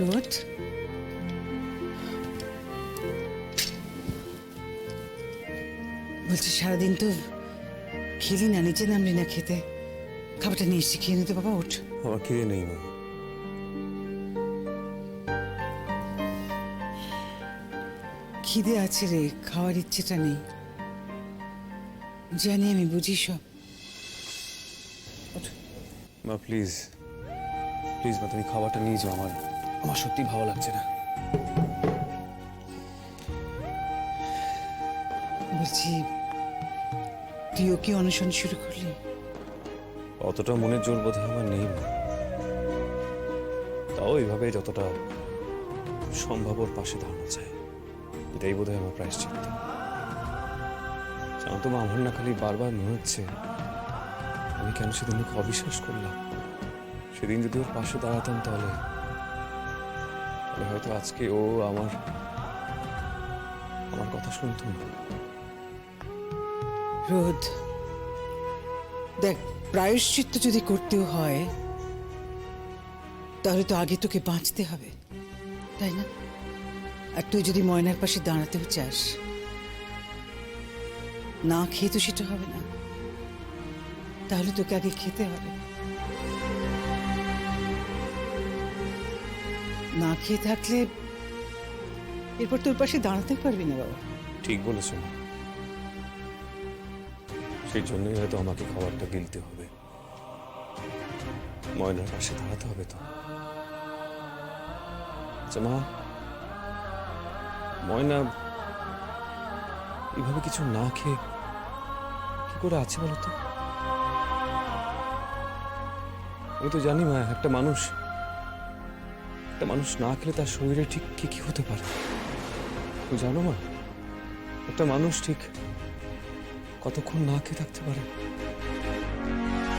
রোদ, বলছি সারাদিন তো খেলি না, নিচে নামলি না খেতে। খাবারটা নিয়ে এসছি, খেয়ে নিতে বাবা, ওঠ। আমার খিদে নেই মা। খিদে আছে রে, খাওয়ার ইচ্ছেটা নেই। জানি, আমি বুঝি সব। ওঠ। মা প্লিজ প্লিজ মা, তুমি খাবারটা নিয়ে যাও। আমার আমার সত্যি ভালো লাগছে না। বলছি, তুইও কি অনশন শুরু করলি? অতটা মনের জোর বোধ হয় আমার নেই মা। তাও এইভাবে যতটা সম্ভব ওর পাশে দাঁড়ানো চাই, এটাই বোধ হয় আমার প্রায়শ্চিত্ত। জানো তো মা, আমার না খালি বারবার মনে হচ্ছে আমি কেন সেদিন ওকে অবিশ্বাস করলাম। সেদিন যদি ওর পাশে দাঁড়াতাম তাহলে হয়তো আজকে ও আমার আমার কথা শুনতো না। রোদ দেখ, প্রায়শ্চিত্ত যদি করতেও হয় তাহলে তো আগে তোকে বাঁচতে হবে, তাই না? আর তুই যদি ময়নার পাশে দাঁড়াতেও চাস, না খেয়ে তো সেটা হবে না। তাহলে তোকে আগে খেতে হবে। না খেয়ে থাকলে এরপর তোর পাশে দাঁড়াতে পারবি না বাবা। ঠিক বলেছো মা, সেই জন্যই হয়তো আমাকে খাবারটা গিলতে হবে। ময়নার পাশে দাঁড়াতে হবে তো। আচ্ছা মা, ময়না এভাবে কিছু না খেয়ে কি করে আছে বলো তো? আমি তো জানি মা, একটা মানুষ না খেলে তার শরীরে ঠিক কি কি হতে পারে। তুমি জানো মা, একটা মানুষ ঠিক কতক্ষণ না খেয়ে থাকতে পারে?